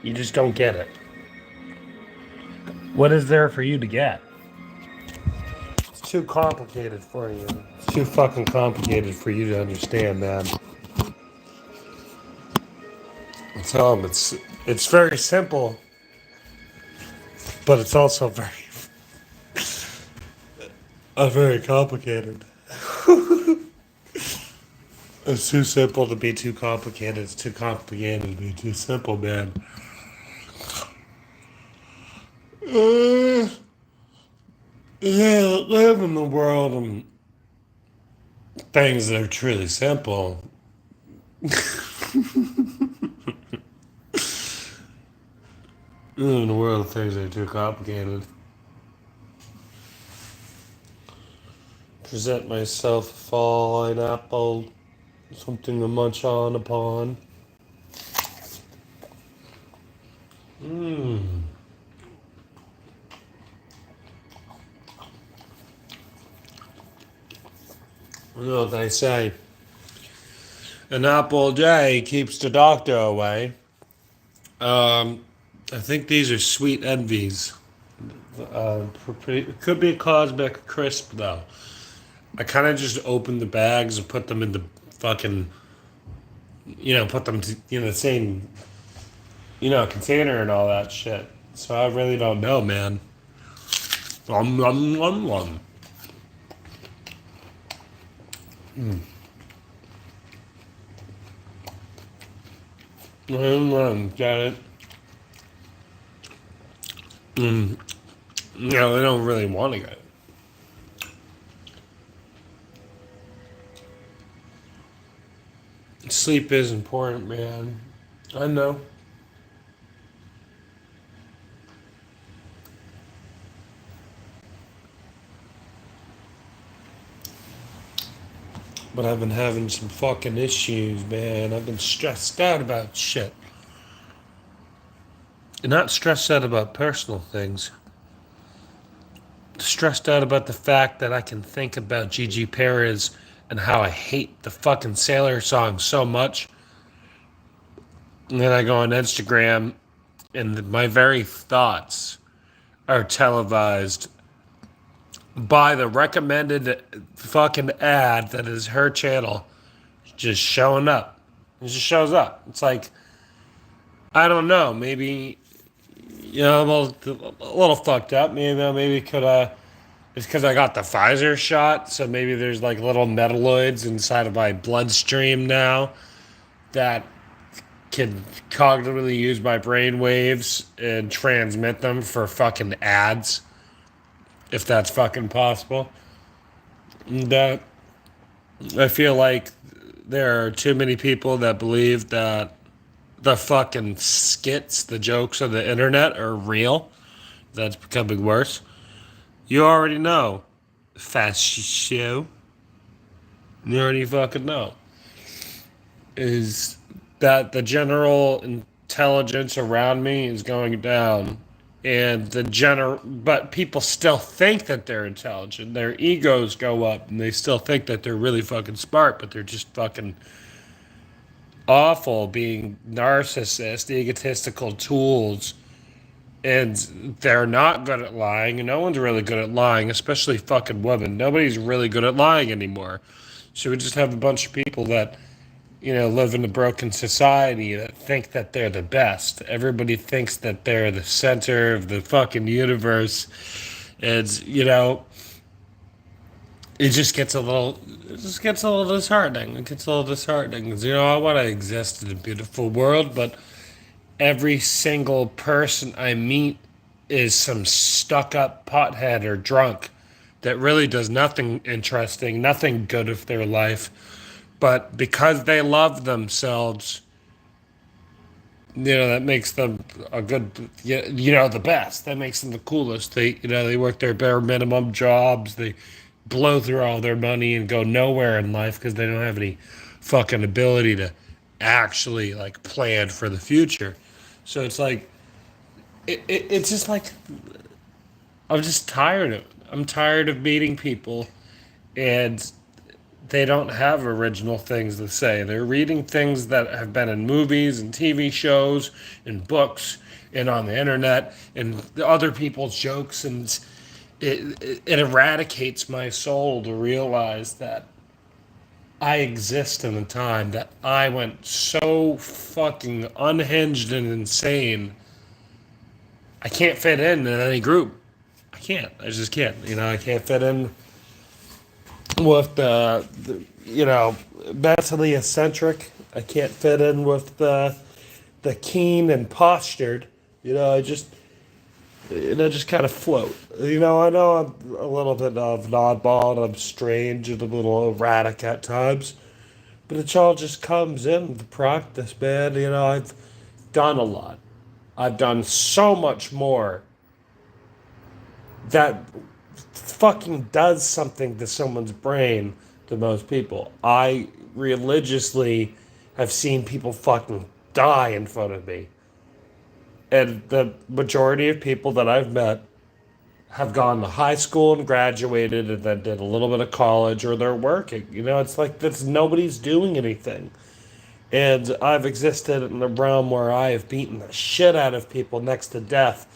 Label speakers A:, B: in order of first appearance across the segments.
A: You just don't get it. What is there for you to get? It's too complicated for you. It's too fucking complicated for you to understand, man. I tell them it's very simple, but it's also very complicated. It's too simple to be too complicated. It's too complicated to be too simple, man. Uh, yeah, live in the world and things that are truly simple. Live in the world of things that are too complicated. Present myself a falling apple, something to munch on upon. Mmm. You know what they say? An apple a day keeps the doctor away. I think these are sweet envies. It could be a cosmic crisp though. I kind of just opened the bags and put them in the fucking, put them the same, container and all that shit. So I really don't know, man. Lum, lum, lum, lum. Got it. They don't really want to get it. Sleep is important, man. I know. But I've been having some fucking issues, man. I've been stressed out about shit. And not stressed out about personal things. Stressed out about the fact that I can think about Gigi Perez and how I hate the fucking Sailor song so much. And then I go on Instagram and my very thoughts are televised by the recommended fucking ad that is her channel just showing up. It just shows up. It's like, I don't know, maybe, I'm a little fucked up. Maybe it's because I got the Pfizer shot, so maybe there's like little metalloids inside of my bloodstream now that can cognitively use my brain waves and transmit them for fucking ads, if that's fucking possible. That I feel like there are too many people that believe that the fucking skits, the jokes on the internet are real. That's becoming worse. You already know, fast show. You already fucking know. Is that the general intelligence around me is going down, and but people still think that they're intelligent. Their egos go up, and they still think that they're really fucking smart, but they're just fucking awful, being narcissist, egotistical tools. And they're not good at lying, and no one's really good at lying, especially fucking women. Nobody's really good at lying anymore. So we just have a bunch of people that, live in a broken society that think that they're the best. Everybody thinks that they're the center of the fucking universe. And, it just gets a little disheartening. It gets a little disheartening. 'Cause, I want to exist in a beautiful world, but every single person I meet is some stuck up pothead or drunk that really does nothing interesting, nothing good of their life. But because they love themselves, that makes them a good, the best. That makes them the coolest. They work their bare minimum jobs. They blow through all their money and go nowhere in life because they don't have any fucking ability to actually like plan for the future. So it's like, it's just like, I'm just tired of it. I'm tired of meeting people and they don't have original things to say. They're reading things that have been in movies and TV shows and books and on the internet and other people's jokes, and it eradicates my soul to realize that I exist in a time that I went so fucking unhinged and insane. I can't fit in any group. I can't. I just can't. I can't fit in with the mentally eccentric. I can't fit in with the keen and postured. I just kind of float. I know I'm a little bit of an oddball and I'm strange and a little erratic at times, but it all just comes in the practice, man. I've done a lot. I've done so much more that fucking does something to someone's brain to most people. I religiously have seen people fucking die in front of me. And the majority of people that I've met have gone to high school and graduated and then did a little bit of college or they're working. It's like that's nobody's doing anything. And I've existed in a realm where I have beaten the shit out of people next to death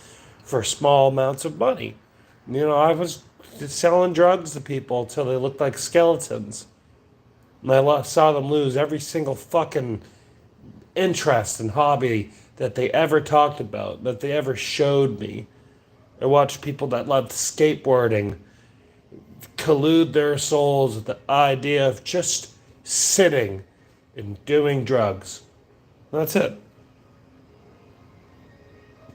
A: for small amounts of money. I was selling drugs to people until they looked like skeletons. And I saw them lose every single fucking interest and hobby that they ever talked about, that they ever showed me. I watched people that loved skateboarding collude their souls with the idea of just sitting and doing drugs. That's it.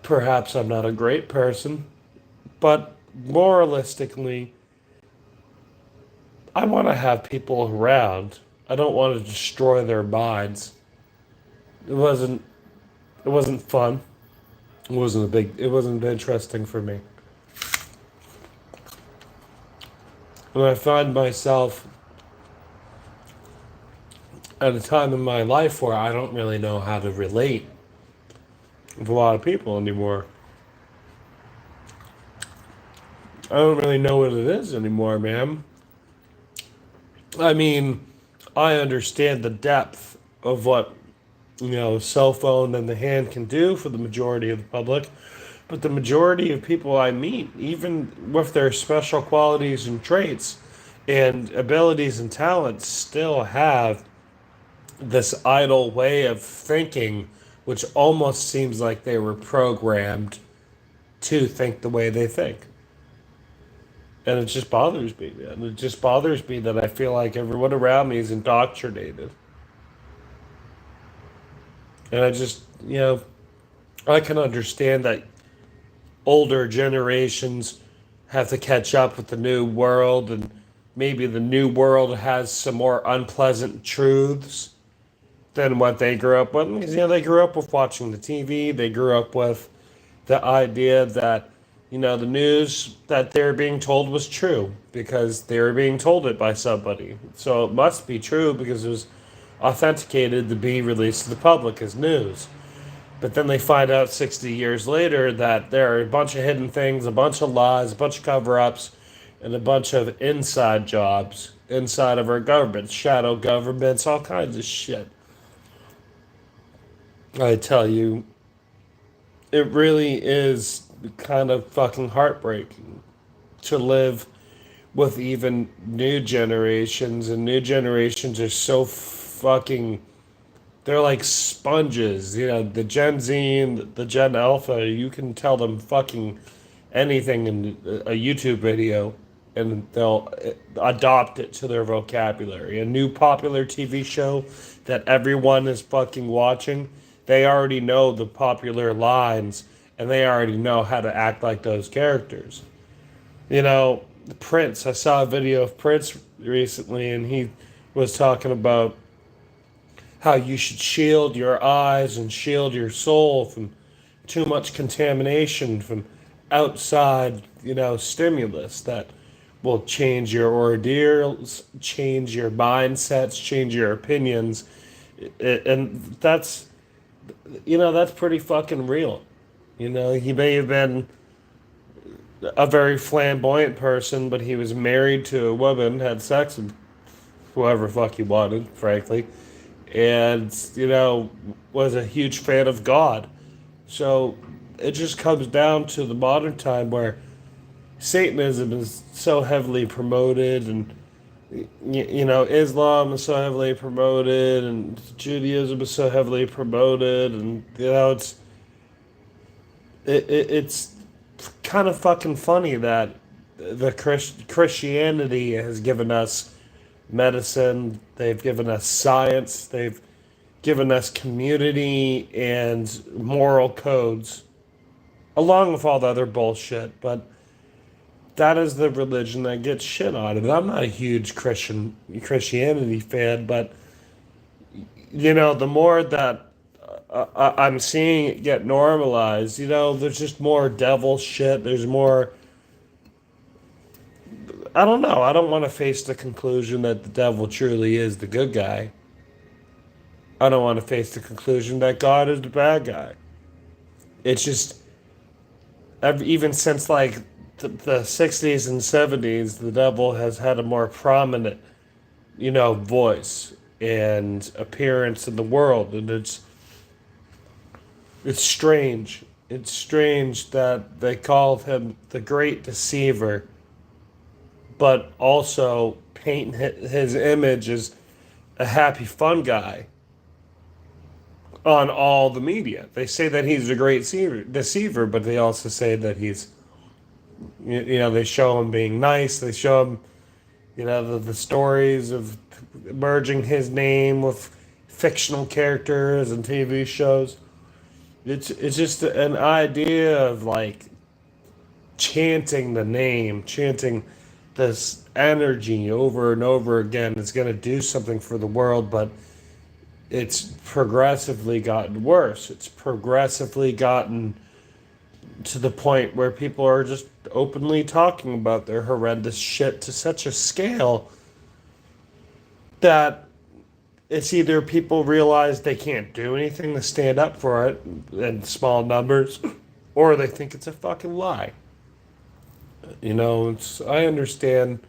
A: Perhaps I'm not a great person, but moralistically, I want to have people around. I don't want to destroy their minds. It wasn't. It wasn't fun. It wasn't interesting for me. And I find myself at a time in my life where I don't really know how to relate with a lot of people anymore. I don't really know what it is anymore, man. I mean, I understand the depth of what cell phone in the hand can do for the majority of the public. But the majority of people I meet, even with their special qualities and traits and abilities and talents, still have this idle way of thinking, which almost seems like they were programmed to think the way they think. And it just bothers me, man. It just bothers me that I feel like everyone around me is indoctrinated. And I can understand that older generations have to catch up with the new world, and maybe the new world has some more unpleasant truths than what they grew up with. Because, they grew up with watching the TV, they grew up with the idea that, the news that they're being told was true because they were being told it by somebody. So it must be true because it was authenticated to be released to the public as news. But then they find out 60 years later that there are a bunch of hidden things, a bunch of lies, a bunch of cover ups, and a bunch of inside jobs inside of our government, shadow governments, all kinds of shit. I tell you, it really is kind of fucking heartbreaking to live with even new generations, and new generations are so fucking, they're like sponges. The Gen Z and the Gen Alpha, you can tell them fucking anything in a YouTube video and they'll adopt it to their vocabulary. A new popular TV show that everyone is fucking watching, they already know the popular lines and they already know how to act like those characters. Prince, I saw a video of Prince recently and he was talking about how you should shield your eyes and shield your soul from too much contamination from outside, stimulus that will change your ordeals, change your mindsets, change your opinions. And that's pretty fucking real. He may have been a very flamboyant person, but he was married to a woman, had sex with whoever fuck he wanted, frankly, and was a huge fan of God. So it just comes down to the modern time where Satanism is so heavily promoted, and Islam is so heavily promoted, and Judaism is so heavily promoted, and it's kind of fucking funny that the Christianity has given us medicine, they've given us science, they've given us community and moral codes, along with all the other bullshit, but that is the religion that gets shit on. And I'm not a huge Christianity fan, but the more that I'm seeing it get normalized, there's just more devil shit. There's more. I don't know. I don't want to face the conclusion that the devil truly is the good guy. I don't want to face the conclusion that God is the bad guy. It's just, even since like the 60s and 70s, the devil has had a more prominent, voice and appearance in the world. And it's strange. It's strange that they call him the great deceiver, but also paint his image as a happy, fun guy on all the media. They say that he's a great deceiver, but they also say that he's, they show him being nice. They show him, the stories of merging his name with fictional characters and TV shows. It's just an idea of like chanting the name, chanting this energy over and over again. It's going to do something for the world, but it's progressively gotten worse. It's progressively gotten to the point where people are just openly talking about their horrendous shit to such a scale that it's either people realize they can't do anything to stand up for it in small numbers, or they think it's a fucking lie. I understand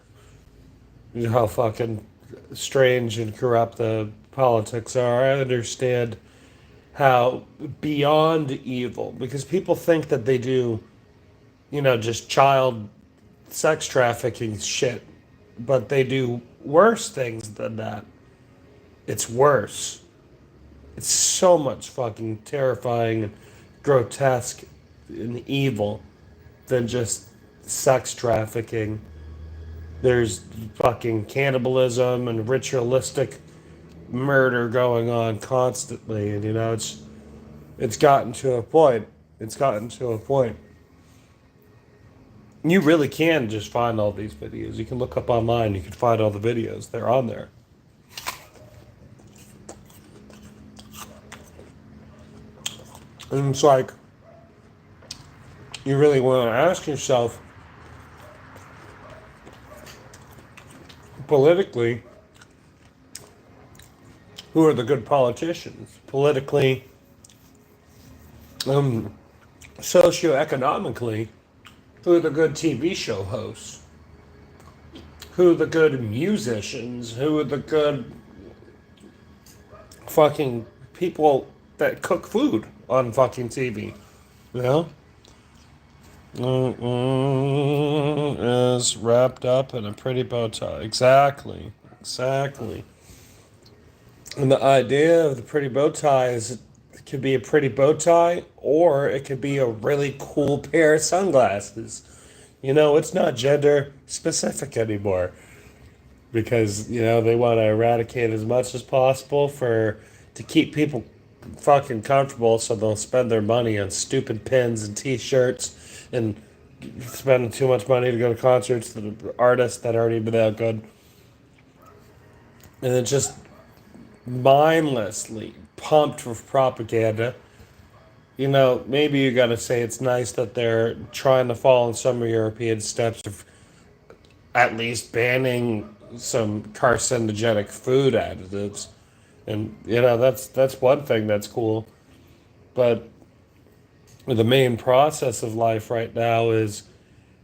A: how fucking strange and corrupt the politics are. I understand how beyond evil, because people think that they do, just child sex trafficking shit, but they do worse things than that. It's worse. It's so much fucking terrifying and grotesque and evil than just sex trafficking. There's fucking cannibalism and ritualistic murder going on constantly, and it's gotten to a point. It's gotten to a point. You really can just find all these videos. You can look up online. You can find all the videos. They're on there. And it's like, you really want to ask yourself, politically, who are the good politicians? Politically, socioeconomically, who are the good TV show hosts? Who are the good musicians? Who are the good fucking people that cook food on fucking TV? Is wrapped up in a pretty bow tie. Exactly. And the idea of the pretty bow tie is it could be a pretty bow tie, or it could be a really cool pair of sunglasses. It's not gender specific anymore, because they want to eradicate as much as possible to keep people fucking comfortable, so they'll spend their money on stupid pins and t-shirts and spend too much money to go to concerts to the artists that aren't even that good. And it's just mindlessly pumped with propaganda. Maybe you gotta say it's nice that they're trying to follow in some European steps of at least banning some carcinogenic food additives. And that's one thing that's cool. But the main process of life right now is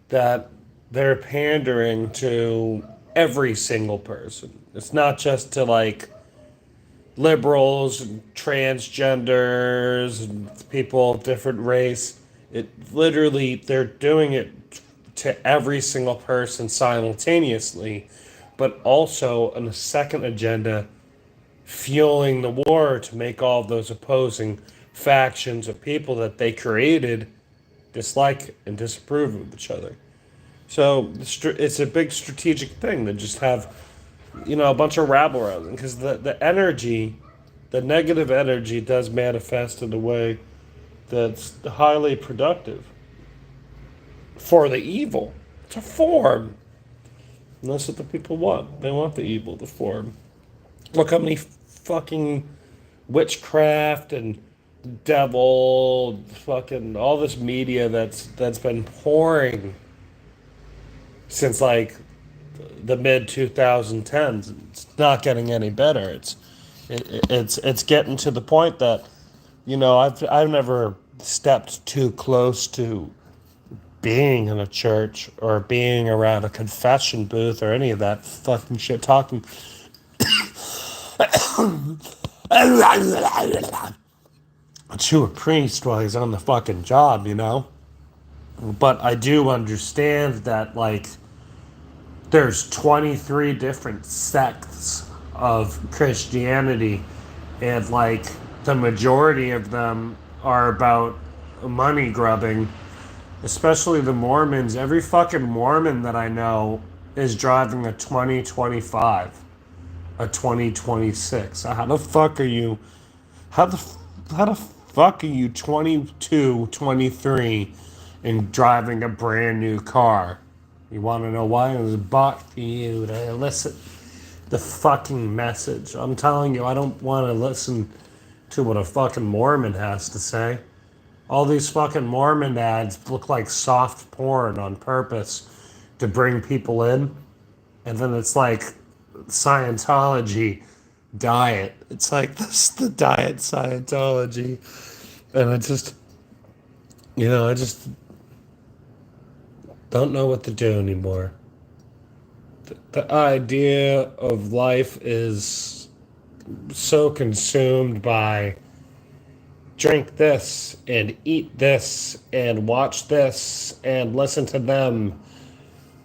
A: that they're pandering to every single person. It's not just to like liberals and transgenders and people of different race. It literally, they're doing it to every single person simultaneously, but also on a second agenda, fueling the war to make all of those opposing factions of people that they created dislike and disapprove of each other. So it's a big strategic thing to just have, a bunch of rabble rousing because the energy, the negative energy does manifest in a way that's highly productive for the evil to form. And that's what the people want. They want the evil to form. Look how many fucking witchcraft and devil fucking all this media that's been pouring since like the mid 2010s. It's not getting any better. It's getting to the point that I've never stepped too close to being in a church or being around a confession booth or any of that fucking shit talking to a priest while he's on the fucking job. But I do understand that, like, there's 23 different sects of Christianity, and, like, the majority of them are about money grubbing, especially the Mormons. Every fucking Mormon that I know is driving a 2025, a 2026. How the fuck are you? How the how the fuck are you 22, 23, and driving a brand new car? You want to know why? It was bought for you to elicit the fucking message. I'm telling you, I don't want to listen to what a fucking Mormon has to say. All these fucking Mormon ads look like soft porn on purpose to bring people in. And then it's like Scientology diet. It's like this the diet Scientology. And I just don't know what to do anymore. The idea of life is so consumed by drink this and eat this and watch this and listen to them.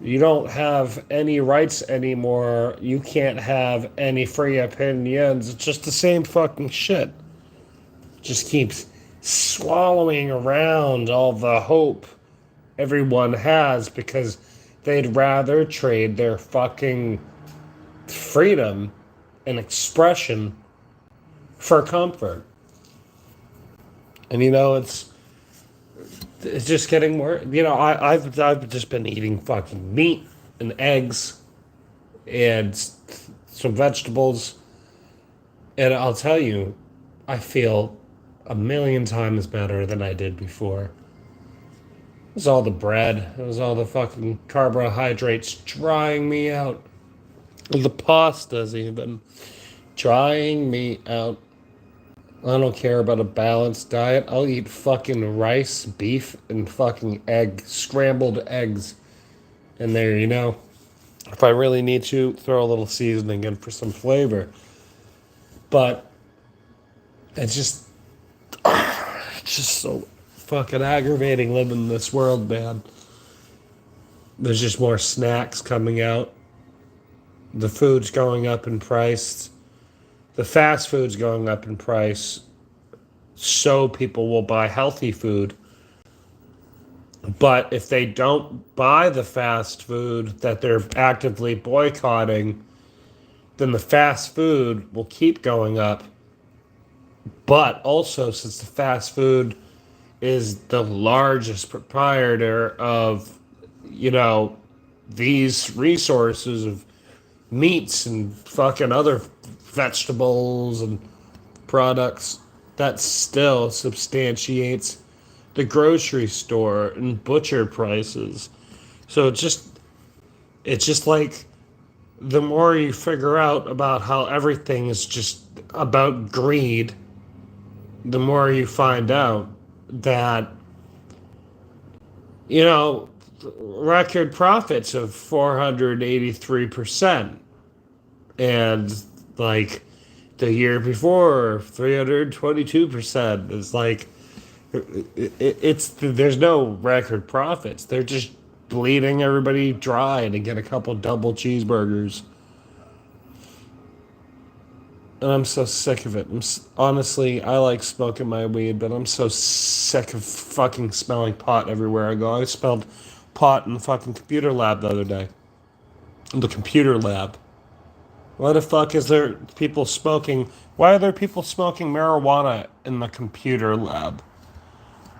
A: You don't have any rights anymore. You can't have any free opinions. It's just the same fucking shit. Just keeps swallowing around all the hope everyone has because they'd rather trade their fucking freedom and expression for comfort. And it's just getting worse. I've just been eating fucking meat and eggs and some vegetables, and I'll tell you, I feel a million times better than I did before. It was all the bread. It was all the fucking carbohydrates drying me out. The pasta's even drying me out. I don't care about a balanced diet. I'll eat fucking rice, beef, and fucking scrambled eggs in there, If I really need to, throw a little seasoning in for some flavor. But it's just so fucking aggravating living in this world, man. There's just more snacks coming out. The food's going up in price. The fast food's going up in price. So people will buy healthy food. But if they don't buy the fast food that they're actively boycotting, then the fast food will keep going up. But also, since the fast food is the largest proprietor of, these resources of meats and fucking other vegetables and products, that still substantiates the grocery store and butcher prices. So it's just like the more you figure out about how everything is just about greed, the more you find out that, record profits of 483%. And like the year before, 322%. It's like it's there's no record profits. They're just bleeding everybody dry to get a couple double cheeseburgers. And I'm so sick of it. Honestly, I like smoking my weed, but I'm so sick of fucking smelling pot everywhere I go. I smelled pot in the fucking computer lab the other day. In the computer lab. Why the fuck is there people smoking? Why are there people smoking marijuana in the computer lab?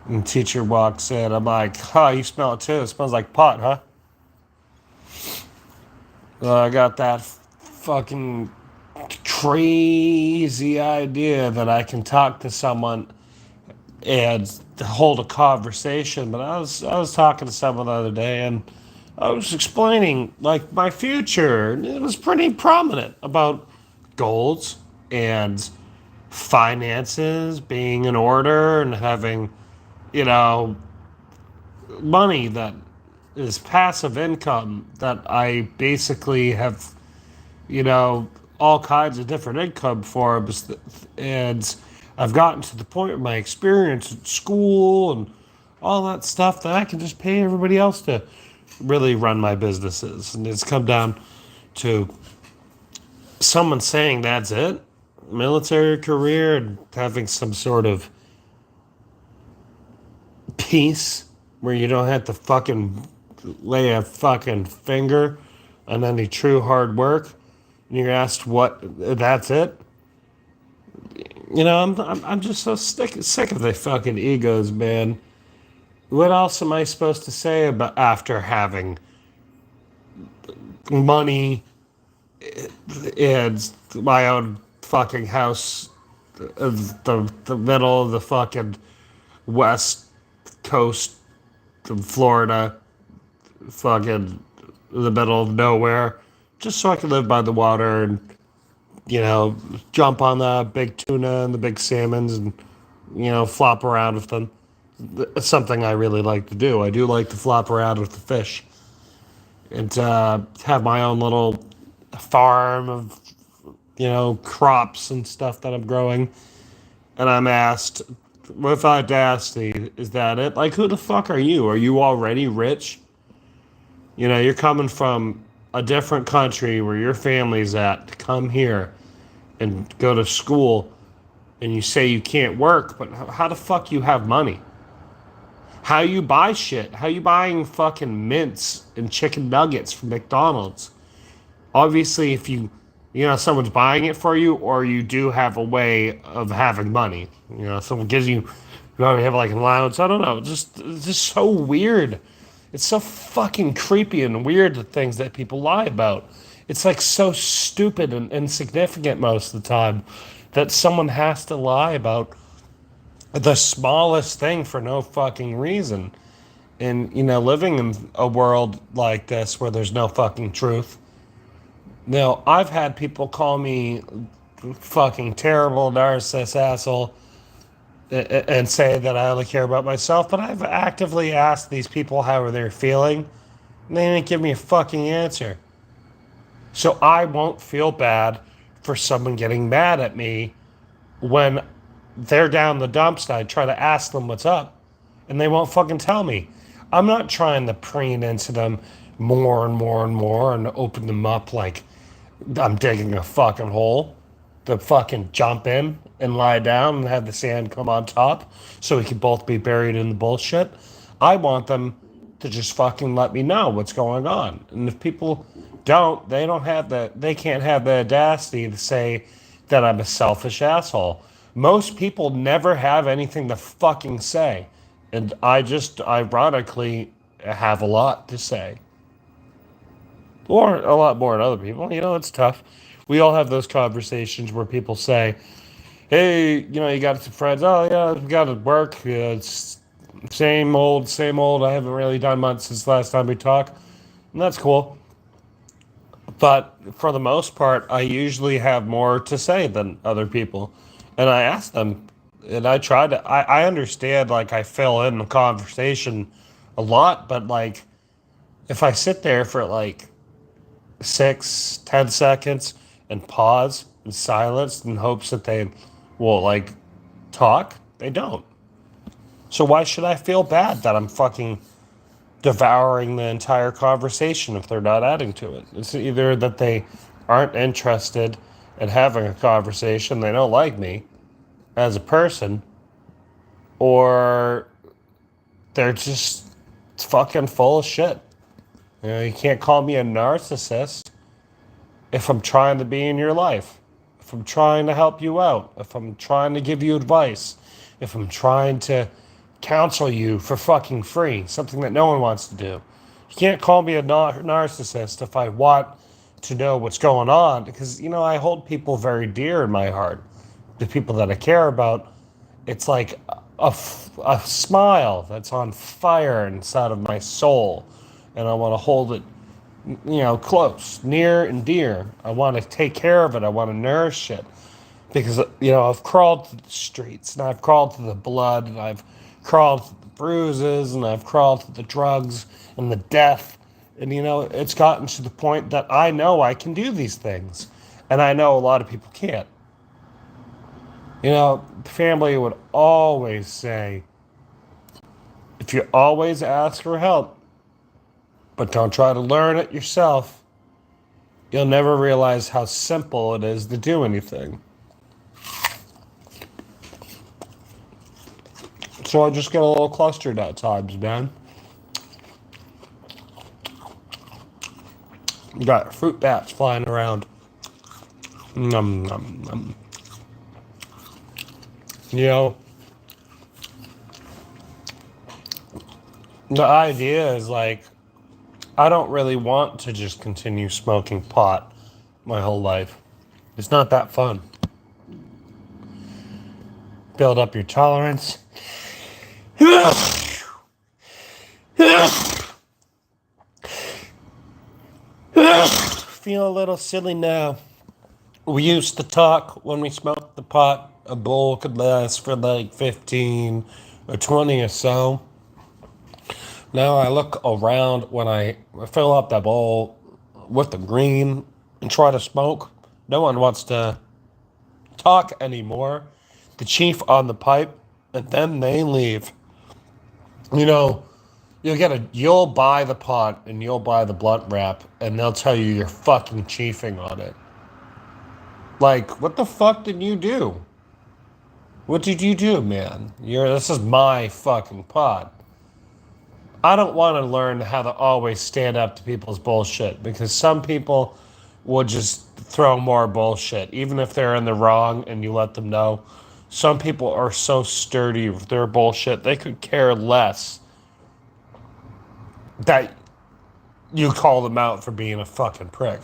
A: And the teacher walks in. I'm like, huh, you smell it too. It smells like pot, huh? I got that fucking crazy idea that I can talk to someone and hold a conversation. But I was talking to someone the other day, and I was explaining like my future. It was pretty prominent about goals and finances being in order and having, you know, money that is passive income that I basically have, all kinds of different income forms. And I've gotten to the point of my experience at school and all that stuff that I can just pay everybody else to really run my businesses. And it's come down to someone saying that's it, military career, and having some sort of peace where you don't have to fucking lay a fucking finger on any true hard work. And you're asked what, that's it? I'm just so sick of their fucking egos, man. What else am I supposed to say about after having money and my own fucking house in the middle of the fucking west coast of Florida, fucking in the middle of nowhere, just so I can live by the water and, jump on the big tuna and the big salmons and, flop around with them. It's something I really like to do. I do like to flop around with the fish and have my own little farm of, crops and stuff that I'm growing. And I'm asked, with audacity, is that it? Like, who the fuck are you? Are you already rich? You're coming from a different country where your family's at to come here and go to school, and you say you can't work, but how the fuck you have money? How you buy shit? How you buying fucking mints and chicken nuggets from McDonald's? Obviously, if someone's buying it for you, or you do have a way of having money. Someone gives you probably have like an allowance. I don't know. It's just so weird. It's so fucking creepy and weird, the things that people lie about. It's like so stupid and insignificant most of the time that someone has to lie about the smallest thing for no fucking reason. And, living in a world like this where there's no fucking truth. Now, I've had people call me fucking terrible, narcissist, asshole, and say that I only care about myself, but I've actively asked these people how they're feeling, and they didn't give me a fucking answer. So I won't feel bad for someone getting mad at me when they're down the dumps and I try to ask them what's up, and they won't fucking tell me. I'm not trying to preen into them more and more and more and open them up like I'm digging a fucking hole to fucking jump in and lie down and have the sand come on top so we can both be buried in the bullshit. I want them to just fucking let me know what's going on. And if people they can't have the audacity to say that I'm a selfish asshole. Most people never have anything to fucking say. And I just ironically have a lot to say. Or a lot more than other people. It's tough. We all have those conversations where people say, hey, you got some friends. Oh, yeah, we got to work. Yeah, it's same old, same old. I haven't really done much since last time we talked. And that's cool. But for the most part, I usually have more to say than other people. And I ask them, and I try to, I understand, like, I fill in the conversation a lot, but, like, if I sit there for, like, 6, 10 seconds and pause in silence in hopes that they will, like, talk. They don't. So why should I feel bad that I'm fucking devouring the entire conversation if they're not adding to it? It's either that they aren't interested in having a conversation, they don't like me as a person, or they're just fucking full of shit. You know, you can't call me a narcissist if I'm trying to be in your life, if I'm trying to help you out, if I'm trying to give you advice, if I'm trying to counsel you for fucking free, something that no one wants to do. You can't call me a narcissist if I want to know what's going on, because, you know, I hold people very dear in my heart. The people that I care about, it's like a smile that's on fire inside of my soul, and I want to hold it, you know, close, near and dear. I want to take care of it. I want to nourish it because, you know, I've crawled through the streets and I've crawled through the blood and I've crawled through the bruises and I've crawled through the drugs and the death. And, you know, it's gotten to the point that I know I can do these things. And I know a lot of people can't. You know, the family would always say, if you always ask for help, but don't try to learn it yourself, you'll never realize how simple it is to do anything. So I just get a little clustered at times, man. You got fruit bats flying around. Nom, nom, nom. You know, the idea is like, I don't really want to just continue smoking pot my whole life. It's not that fun. Build up your tolerance. Feel a little silly now. We used to talk when we smoked the pot. A bowl could last for like 15 or 20 or so. Now I look around when I fill up that bowl with the green and try to smoke. No one wants to talk anymore. The chief on the pipe, and then they leave. You know, you'll buy the pot and you'll buy the blunt wrap, and they'll tell you you're fucking chiefing on it. Like, what the fuck did you do? What did you do, man? This is my fucking pot. I don't want to learn how to always stand up to people's bullshit, because some people will just throw more bullshit, even if they're in the wrong and you let them know. Some people are so sturdy with their bullshit, they could care less that you call them out for being a fucking prick,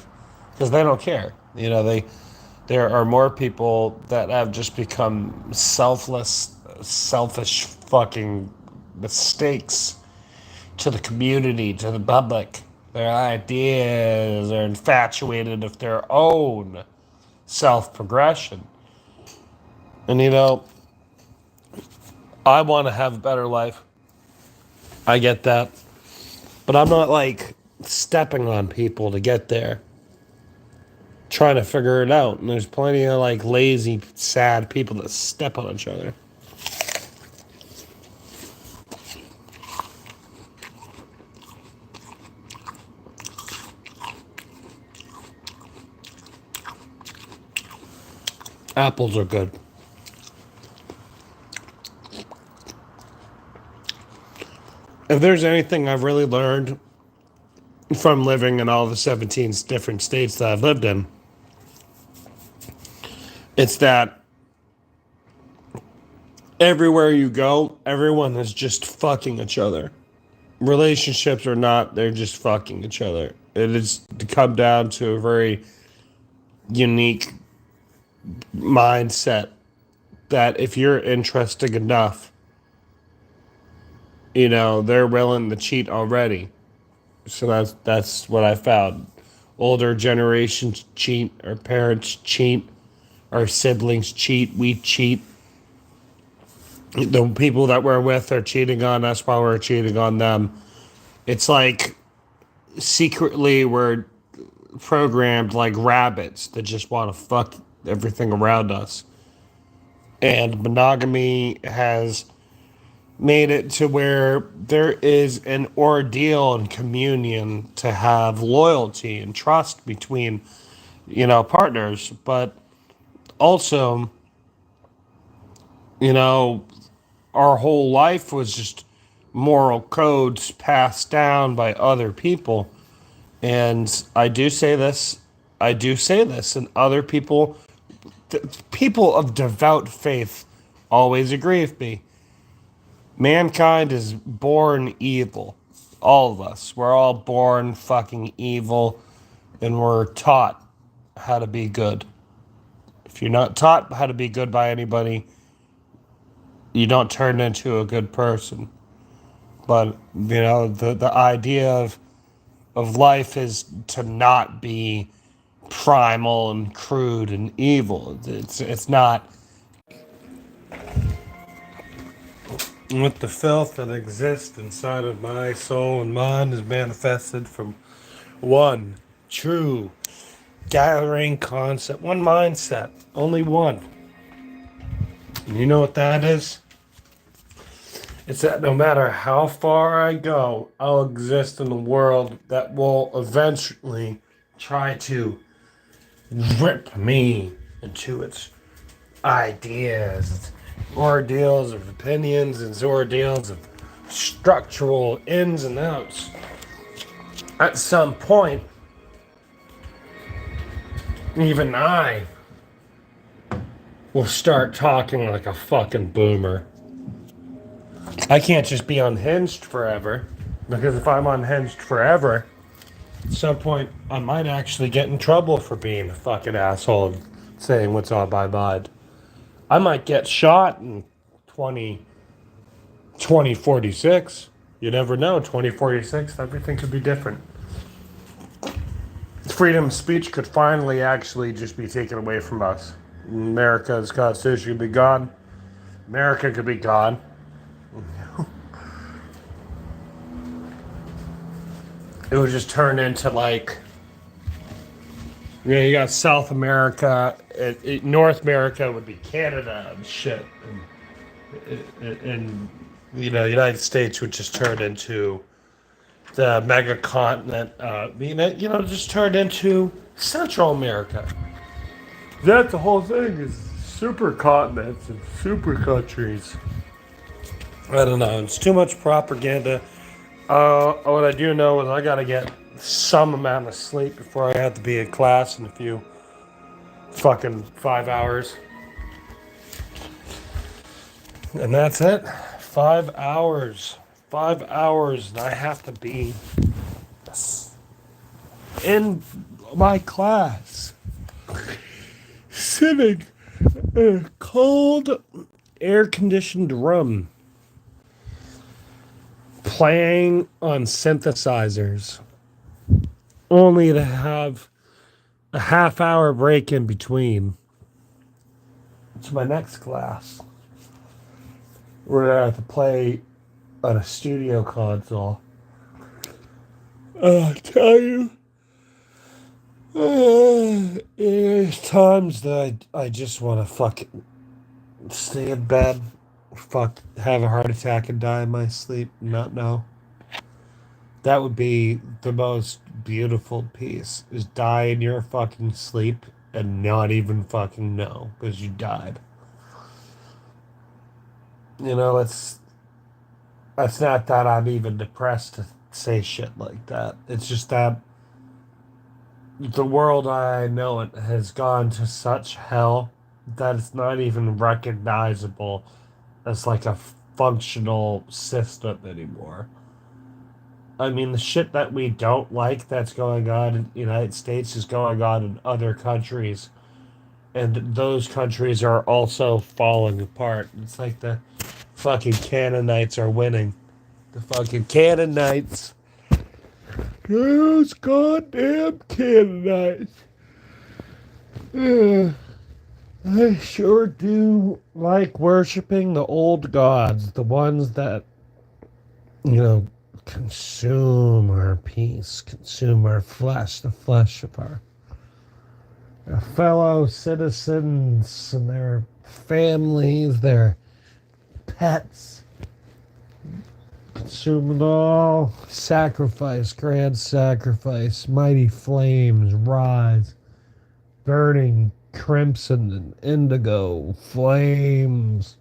A: because they don't care. You know, there are more people that have just become selfish fucking mistakes to the community, to the public. Their ideas are infatuated with their own self-progression. And, you know, I want to have a better life. I get that. But I'm not, like, stepping on people to get there. Trying to figure it out. And there's plenty of, like, lazy, sad people that step on each other. Apples are good. If there's anything I've really learned from living in all the 17 different states that I've lived in, it's that everywhere you go, everyone is just fucking each other. Relationships or not, they're just fucking each other. It is to come down to a very unique mindset that if you're interesting enough, you know, they're willing to cheat already. So that's what I found. Older generations cheat, our parents cheat, our siblings cheat, we cheat. The people that we're with are cheating on us while we're cheating on them. It's like secretly we're programmed like rabbits that just want to fuck everything around us. And monogamy has made it to where there is an ordeal and communion to have loyalty and trust between, partners. But also, you know, our whole life was just moral codes passed down by other people. And I do say this, and other people, people of devout faith, always agree with me. Mankind is born evil. All of us. We're all born fucking evil, and we're taught how to be good. If you're not taught how to be good by anybody, you don't turn into a good person. But, the idea of life is to not be primal and crude and evil. It's not. With the filth that exists inside of my soul and mind is manifested from one true gathering concept, one mindset, only one. And you know what that is? It's that no matter how far I go, I'll exist in a world that will eventually try to rip me into its ideas, its ordeals of opinions, and ordeals of structural ins and outs. At some point, even I will start talking like a fucking boomer. I can't just be unhinged forever, because if I'm unhinged forever, at some point I might actually get in trouble for being a fucking asshole and saying what's on my mind. I might get shot in 2046. You never know. 2046, everything could be different. Freedom of speech could finally actually just be taken away from us. America's constitution could be gone. America could be gone. It would just turn into like, you got South America, North America would be Canada and shit, and the United States would just turn into the mega continent. Just turn into Central America. That's the whole thing, is super continents and super countries. I don't know. It's too much propaganda. What I do know is I gotta get some amount of sleep before I have to be in class in a few fucking 5 hours. And that's it. 5 hours. 5 hours, and I have to be in my class, sitting in a cold, air-conditioned room, playing on synthesizers, only to have a half-hour break in between to my next class, where I have to play on a studio console. I tell you, there's times that I just want to fucking stay in bed, have a heart attack and die in my sleep, not know. That would be the most beautiful piece, is die in your fucking sleep and not even fucking know, because you died. It's not that I'm even depressed to say shit like that. It's just that the world I know it has gone to such hell that it's not even recognizable as like a functional system anymore. I mean, the shit that we don't like that's going on in the United States is going on in other countries. And those countries are also falling apart. It's like the fucking Canaanites are winning. The fucking Canaanites. Those goddamn Canaanites. I sure do like worshiping the old gods. The ones that, consume our peace, consume our flesh, the flesh of our fellow citizens and their families, their pets. Consume it all. Sacrifice, grand sacrifice, mighty flames rise, burning crimson and indigo flames.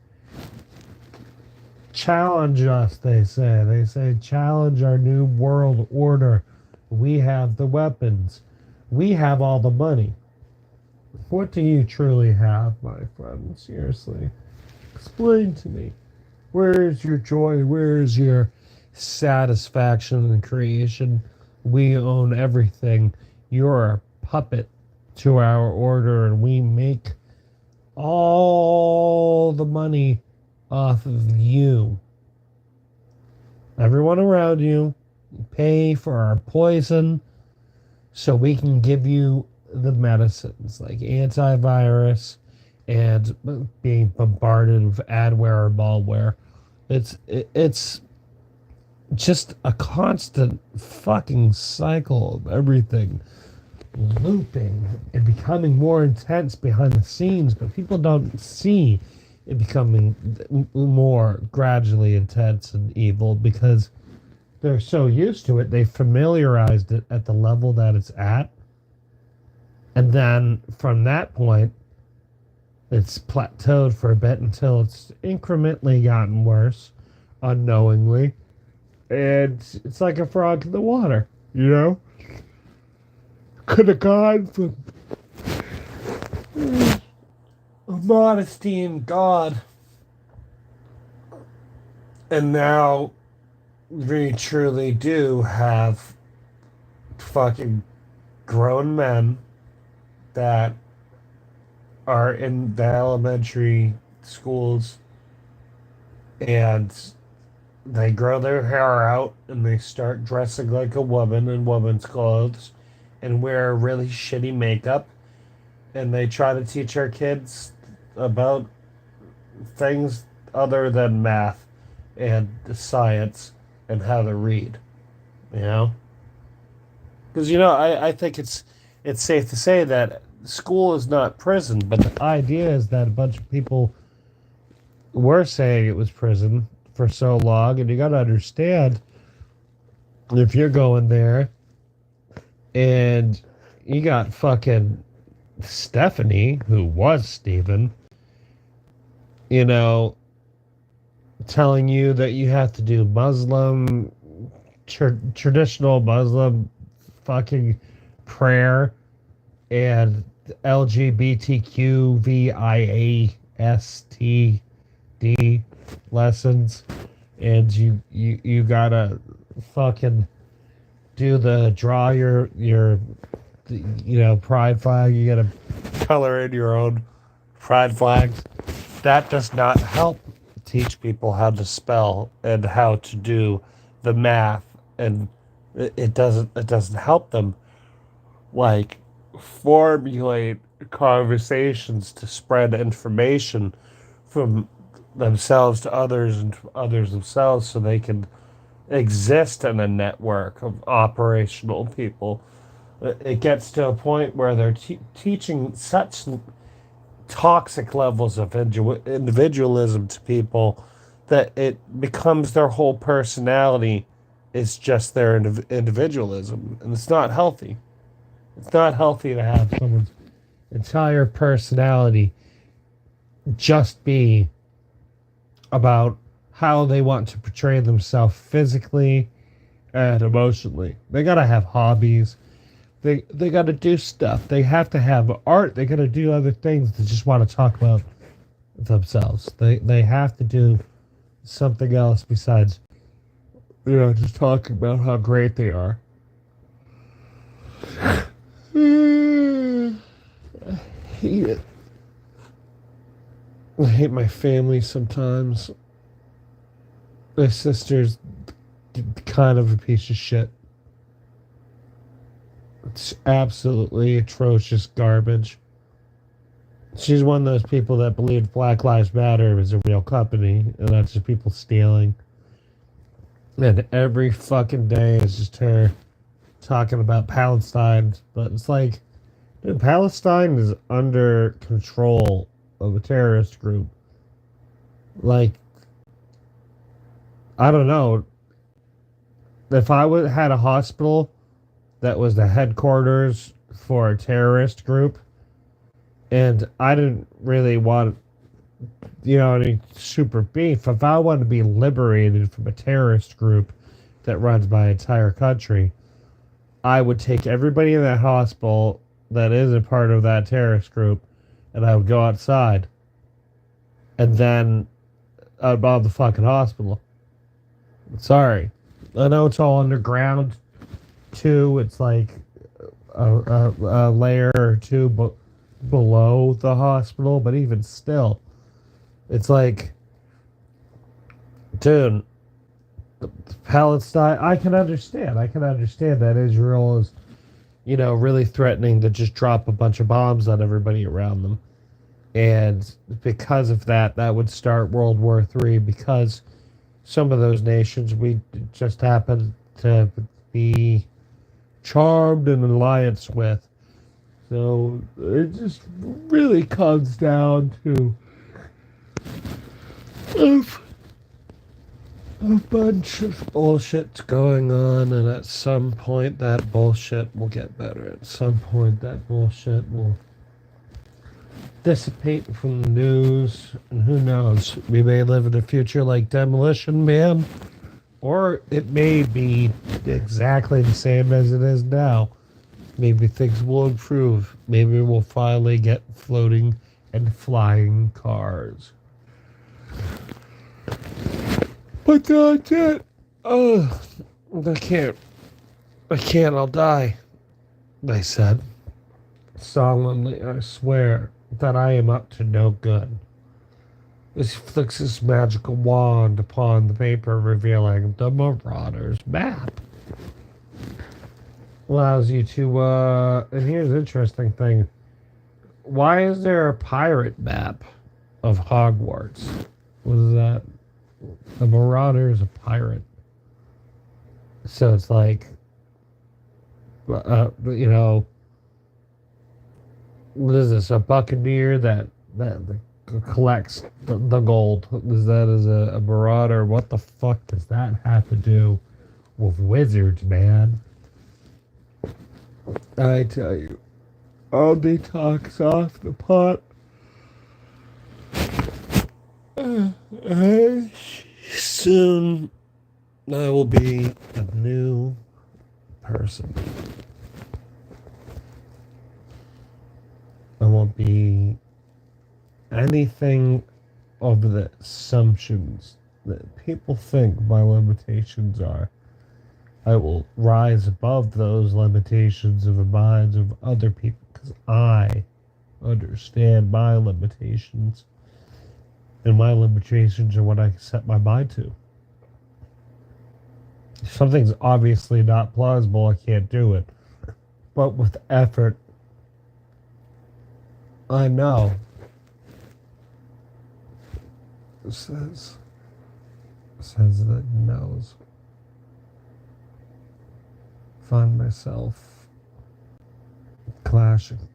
A: Challenge us, they say. They say, challenge our new world order. We have the weapons. We have all the money. What do you truly have, my friend? Seriously. Explain to me. Where is your joy? Where is your satisfaction in creation? We own everything. You're a puppet to our order, and we make all the money off of you. Everyone around you pay for our poison so we can give you the medicines like antivirus and being bombarded with adware or malware. It's just a constant fucking cycle of everything looping and becoming more intense behind the scenes, but people don't see it becoming more gradually intense and evil because they're so used to it. They familiarized it at the level that it's at. And then from that point, it's plateaued for a bit until it's incrementally gotten worse, unknowingly. And it's like a frog in the water, you know? Could have gone from modesty in God, and now we truly do have fucking grown men that are in the elementary schools and they grow their hair out and they start dressing like a woman in woman's clothes and wear really shitty makeup, and they try to teach our kids about things other than math and science and how to read, you know? Because, I think it's safe to say that school is not prison, but the idea is that a bunch of people were saying it was prison for so long, and you gotta understand, if you're going there and you got fucking Stephanie, who was Stephen, telling you that you have to do Muslim, traditional Muslim fucking prayer and LGBTQVIASTD lessons, and you gotta fucking do the draw your pride flag. You gotta color in your own pride flags. That does not help teach people how to spell and how to do the math, and it doesn't help them like formulate conversations to spread information from themselves to others and to others themselves so they can exist in a network of operational people. It gets to a point where they're teaching such toxic levels of individualism to people that it becomes their whole personality is just their individualism, and it's not healthy. It's not healthy to have someone's entire personality just be about how they want to portray themselves physically and emotionally. They gotta have hobbies. They gotta do stuff. They have to have art. They gotta do other things to just want to talk about themselves. They have to do something else besides, just talking about how great they are. I hate it. I hate my family sometimes. My sister's kind of a piece of shit. It's absolutely atrocious garbage. She's one of those people that believed Black Lives Matter was a real company, and that's just people stealing. And every fucking day is just her talking about Palestine. But it's like, dude, Palestine is under control of a terrorist group. Like, I don't know. If I had a hospital that was the headquarters for a terrorist group, and I didn't really want, any super beef. If I wanted to be liberated from a terrorist group that runs my entire country, I would take everybody in that hospital that is a part of that terrorist group, and I would go outside, and then I'd bomb the fucking hospital. Sorry. I know it's all underground, too. It's like a layer or two below the hospital, but even still, it's like, dude, Palestine, I can understand. I can understand that Israel is, really threatening to just drop a bunch of bombs on everybody around them. And because of that, that would start World War III, because some of those nations we just happen to be charmed in alliance with. So it just really comes down to a bunch of bullshit going on, and at some point that bullshit will get better. At some point that bullshit will dissipate from the news, and who knows, we may live in a future like Demolition Man, or it may be exactly the same as it is now. Maybe things will improve. Maybe we'll finally get floating and flying cars. But that's it. Oh, I can't, I'll die, they said. Solemnly, I swear that I am up to no good. This flicks his magical wand upon the paper, revealing the Marauders map. Allows you to, and here's an interesting thing. Why is there a pirate map of Hogwarts? Was that? The Marauder is a pirate. So it's like, what is this? A buccaneer that collects the gold. Is that as a marauder? What the fuck does that have to do with wizards, man? I tell you, I'll detox off the pot. Soon I will be a new person. I won't be anything of the assumptions that people think my limitations are. I will rise above those limitations of the minds of other people, because I understand my limitations. And my limitations are what I set my mind to. If something's obviously not plausible, I can't do it. But with effort, I know. It says that it knows. Find myself clashing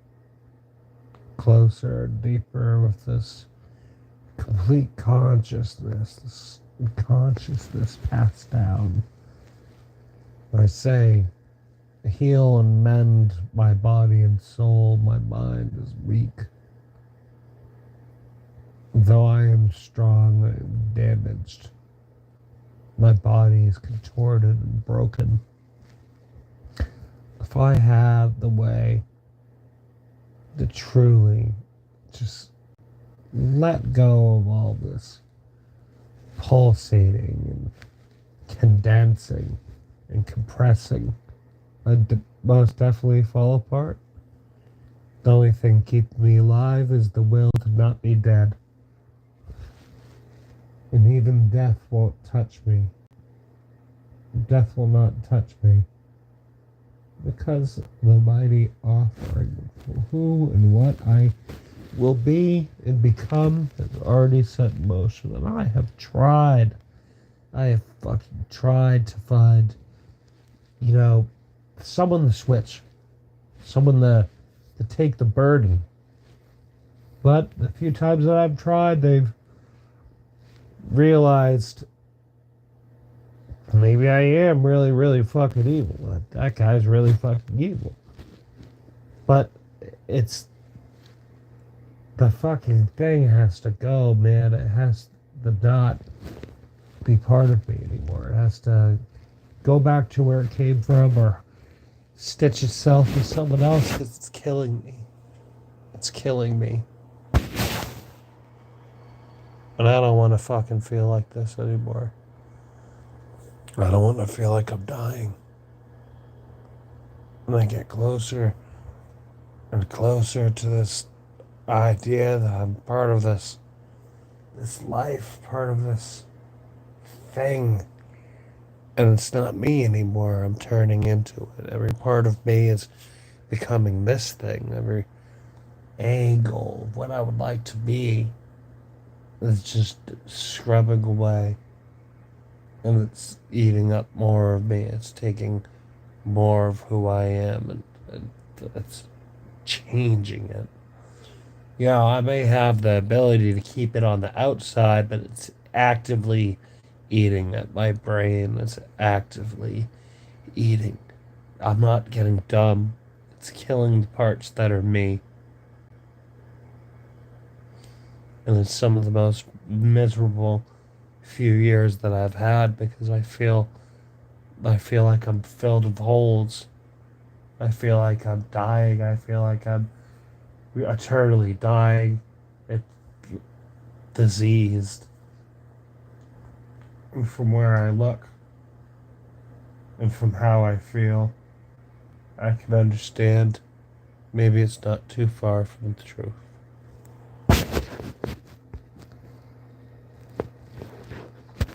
A: closer, deeper with this complete consciousness, this consciousness passed down. I say, heal and mend my body and soul. My mind is weak. Though I am strong, I am damaged. My body is contorted and broken. If I had the way to truly just let go of all this pulsating and condensing and compressing, I'd most definitely fall apart. The only thing keeping me alive is the will to not be dead. And even death won't touch me. Death will not touch me. Because the mighty offering for who and what I will be and become has already set in motion. And I have tried. I have fucking tried to find, you know, someone to switch, someone to take the burden. But the few times that I've tried, they've realized maybe I am really, really fucking evil. That guy's really fucking evil. But it's the fucking thing has to go, man. It has to not be part of me anymore. It has to go back to where it came from or stitch itself with someone else because it's killing me. It's killing me. And I don't want to fucking feel like this anymore. I don't want to feel like I'm dying. And I get closer and closer to this idea that I'm part of this life, part of this thing. And it's not me anymore. I'm turning into it. Every part of me is becoming this thing. Every angle of what I would like to be is just scrubbing away. And it's eating up more of me. It's taking more of who I am and it's changing it. Yeah, I may have the ability to keep it on the outside, but it's actively eating at my brain. It's actively eating. I'm not getting dumb. It's killing the parts that are me. And it's some of the most miserable few years that I've had because I feel like I'm filled with holes. I feel like I'm dying. I feel like I'm eternally dying. It's diseased. And from where I look and from how I feel, I can understand maybe it's not too far from the truth.